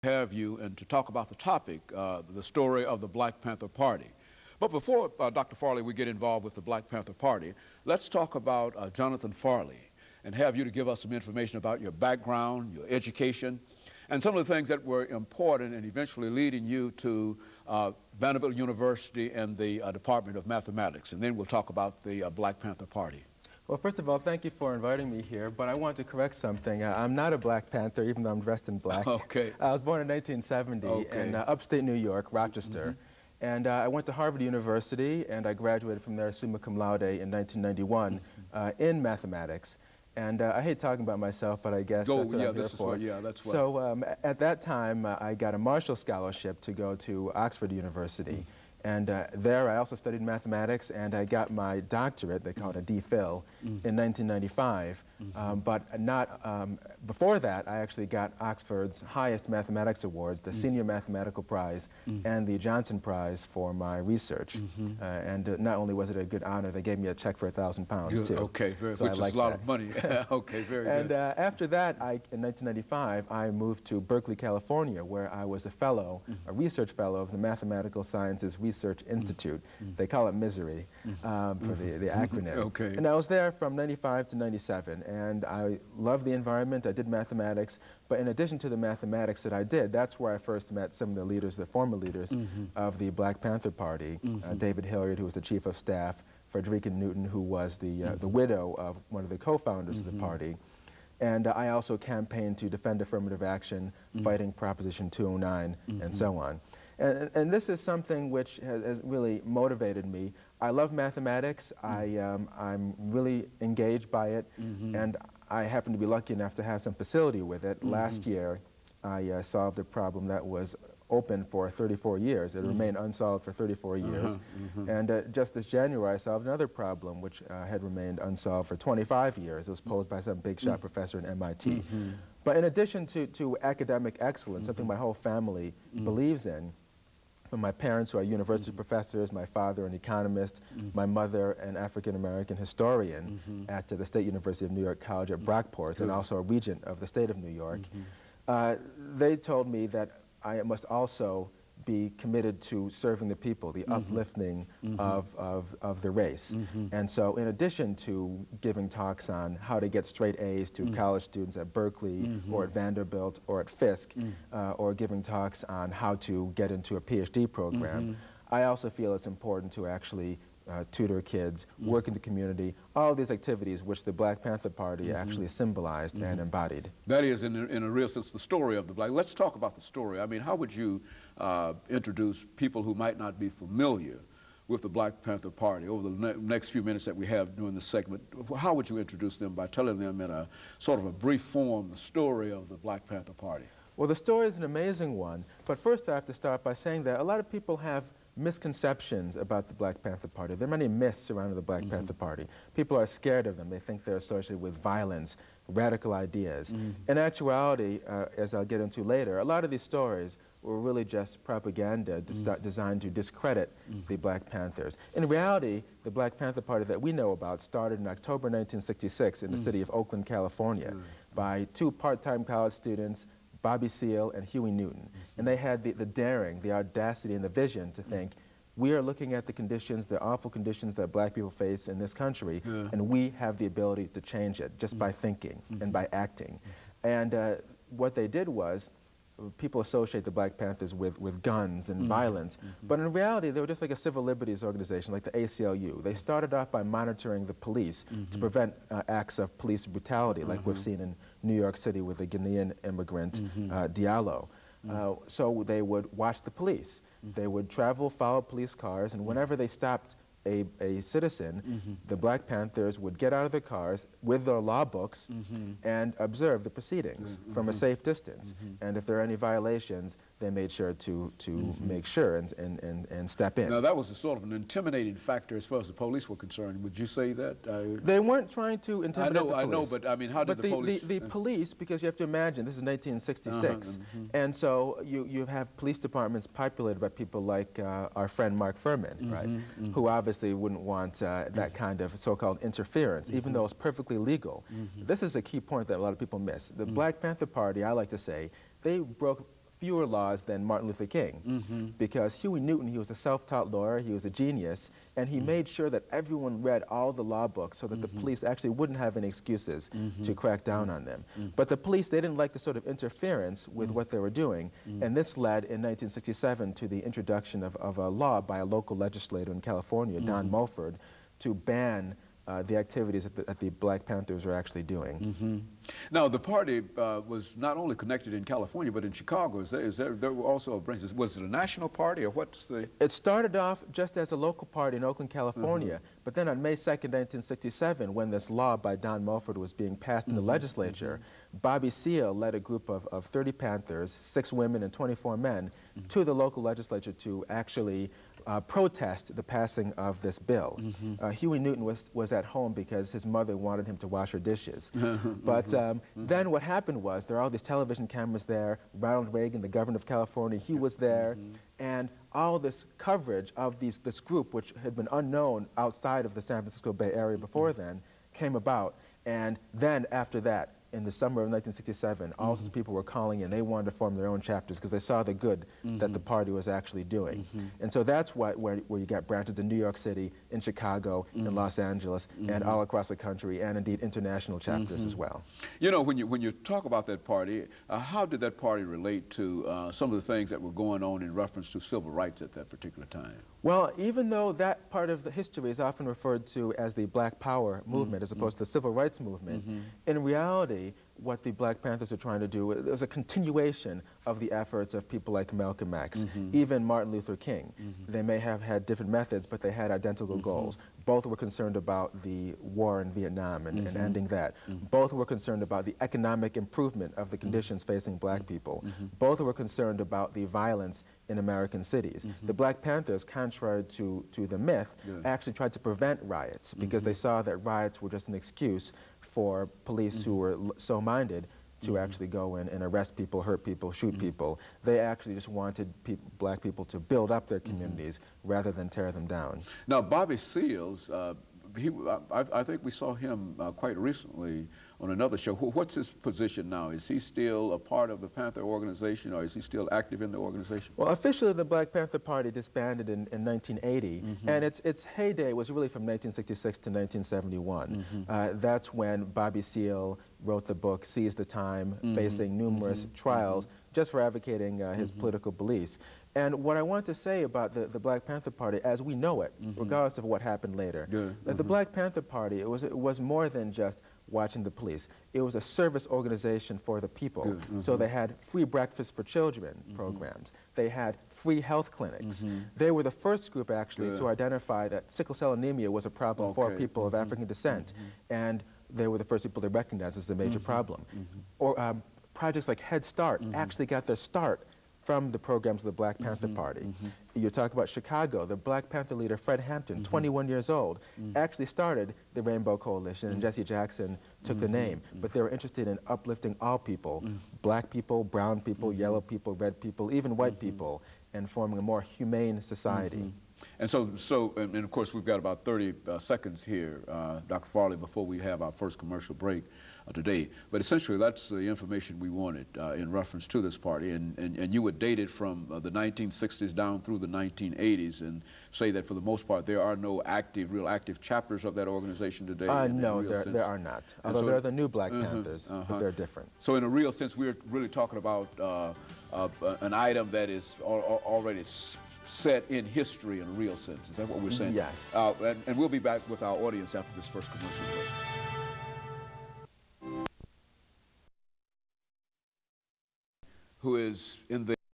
have you and to talk about the topic, the story of the Black Panther Party. But before, Dr. Farley, we get involved with the Black Panther Party, let's talk about Jonathan Farley and have you to give us some information about your background, your education, and some of the things that were important and eventually leading you to Vanderbilt University and the Department of Mathematics. And then we'll talk about the Black Panther Party. Well, first of all, thank you for inviting me here, but I want to correct something. I'm not a Black Panther, even though I'm dressed in black. Okay. I was born in 1970 in upstate New York, Rochester. And I went to Harvard University, and I graduated from there summa cum laude in 1991 in mathematics. And I hate talking about myself, but I guess that's what I'm here for. That's what. So at that time, I got a Marshall Scholarship to go to Oxford University. And there I also studied mathematics, and I got my doctorate, they call it a DPhil, in 1995. But not, before that, I actually got Oxford's highest mathematics awards, the Senior Mathematical Prize and the Johnson Prize for my research. And not only was it a good honor, they gave me a check for £1,000 too. Okay, so which is a lot of money. Okay, very good. And after that, in 1995, I moved to Berkeley, California, where I was a fellow, a research fellow of the Mathematical Sciences Research Institute. They call it MISERY for the acronym. Okay. And I was there from 95 to 97, and I loved the environment. I did mathematics, but in addition to the mathematics that I did, that's where I first met some of the leaders, the former leaders of the Black Panther Party. David Hilliard, who was the chief of staff, Frederica Newton, who was the widow of one of the co-founders of the party. And I also campaigned to defend affirmative action, fighting Proposition 209, and so on. And this is something which has really motivated me. I love mathematics. I'm really engaged by it, and I happen to be lucky enough to have some facility with it. Last year, I solved a problem that was open for 34 years. It remained unsolved for 34 years. And just this January, I solved another problem which had remained unsolved for 25 years. It was posed by some big shot professor at MIT. But in addition to academic excellence, something my whole family believes in, from my parents, who are university professors, my father an economist, my mother an African-American historian at the State University of New York College at Brockport, and also a regent of the state of New York. They told me that I must also be committed to serving the people, the uplifting of the race. And so in addition to giving talks on how to get straight A's to college students at Berkeley or at Vanderbilt or at Fisk, or giving talks on how to get into a PhD program, I also feel it's important to actually tutor kids, work in the community, all these activities which the Black Panther Party actually symbolized and embodied. That is, in a real sense, the story of the Black. Let's talk about the story. I mean, how would you introduce people who might not be familiar with the Black Panther Party over the next few minutes that we have during this segment? How would you introduce them by telling them in a sort of a brief form the story of the Black Panther Party? Well, the story is an amazing one, but first I have to start by saying that a lot of people have misconceptions about the Black Panther Party. There are many myths surrounding the Black Panther Party. People are scared of them. They think they're associated with violence, radical ideas. In actuality, as I'll get into later, a lot of these stories were really just propaganda designed to discredit the Black Panthers. In reality, the Black Panther Party that we know about started in October 1966 in the city of Oakland, California, by two part-time college students, Bobby Seale and Huey Newton. And they had the daring, the audacity, and the vision to think, we are looking at the conditions, the awful conditions that black people face in this country, and we have the ability to change it just by thinking and by acting. And what they did was, people associate the Black Panthers with guns and violence, but in reality they were just like a civil liberties organization like the ACLU. They started off by monitoring the police to prevent acts of police brutality like we've seen in New York City with the Ghanaian immigrant Diallo. So they would watch the police. They would travel, follow police cars, and whenever they stopped a citizen, the Black Panthers would get out of their cars with their law books and observe the proceedings from a safe distance. And if there are any violations, they made sure to make sure and step in. Now that was a sort of an intimidating factor as far as the police were concerned. Would you say that? They weren't trying to intimidate the police. I know, but I mean, how did the police? The police, because you have to imagine, this is 1966, and so you have police departments populated by people like our friend Mark Furman, right, who obviously wouldn't want that kind of so-called interference, even though it's perfectly legal. This is a key point that a lot of people miss. The Black Panther Party, I like to say, they broke fewer laws than Martin Luther King, because Huey Newton, he was a self-taught lawyer, he was a genius, and he made sure that everyone read all the law books so that the police actually wouldn't have any excuses to crack down on them. But the police, they didn't like the sort of interference with what they were doing, and this led in 1967 to the introduction of a law by a local legislator in California, Don Mulford, to ban the activities that the Black Panthers are actually doing. Now, the party was not only connected in California, but in Chicago. There were also branches. Was it a national party, or what's the... It started off just as a local party in Oakland, California, but then on May 2nd, 1967, when this law by Don Mulford was being passed in the legislature, Bobby Seale led a group of 30 Panthers, 6 women and 24 men, to the local legislature to actually protest the passing of this bill. Huey Newton was at home because his mother wanted him to wash her dishes. But then what happened was there are all these television cameras there. Ronald Reagan, the governor of California, he was there. And all this coverage of this group, which had been unknown outside of the San Francisco Bay Area before then, came about. And then after that, in the summer of 1967, all sorts of people were calling in. They wanted to form their own chapters because they saw the good that the party was actually doing. And so that's where you got branches in New York City, in Chicago, in Los Angeles, and all across the country, and indeed international chapters as well. You know, when you talk about that party, how did that party relate to some of the things that were going on in reference to civil rights at that particular time? Well, even though that part of the history is often referred to as the Black Power movement as opposed to the Civil Rights movement, in reality, what the Black Panthers are trying to do is a continuation of the efforts of people like Malcolm X, even Martin Luther King. They may have had different methods, but they had identical goals. Both were concerned about the war in Vietnam and ending that. Both were concerned about the economic improvement of the conditions facing Black people. Both were concerned about the violence in American cities. The Black Panthers, contrary to the myth, actually tried to prevent riots because they saw that riots were just an excuse for police who were so minded to actually go in and arrest people, hurt people, shoot people. They actually just wanted Black people to build up their communities rather than tear them down. Now, Bobby Seals, I think we saw him quite recently on another show. What's his position now? Is he still a part of the Panther organization, or is he still active in the organization? Well, officially the Black Panther Party disbanded in 1980, and its heyday was really from 1966 to 1971. That's when Bobby Seale wrote the book Seize the Time, facing numerous trials just for advocating his political beliefs. And what I want to say about the Black Panther Party, as we know it, regardless of what happened later, the Black Panther Party, it was more than just watching the police. It was a service organization for the people. So they had free breakfast for children programs. They had free health clinics. They were the first group, actually, to identify that sickle cell anemia was a problem for people of African descent. And they were the first people to recognize as a major problem. Or projects like Head Start actually got their start from the programs of the Black Panther Party. You talk about Chicago, the Black Panther leader Fred Hampton, 21 years old, actually started the Rainbow Coalition, and Jesse Jackson took the name. But they were interested in uplifting all people, Black people, brown people, yellow people, red people, even white people, and forming a more humane society. And and of course, we've got about 30 seconds here, Dr. Farley, before we have our first commercial break today. But essentially, that's the information we wanted in reference to this party. And you would date it from the 1960s down through the 1980s and say that for the most part, there are no real active chapters of that organization today? No, there are not. Although there are the new Black Panthers, but they're different. So in a real sense, we're really talking about an item that is already set in history in a real sense. Is that what we're saying? Yes. And we'll be back with our audience after this first commercial break. Who is in the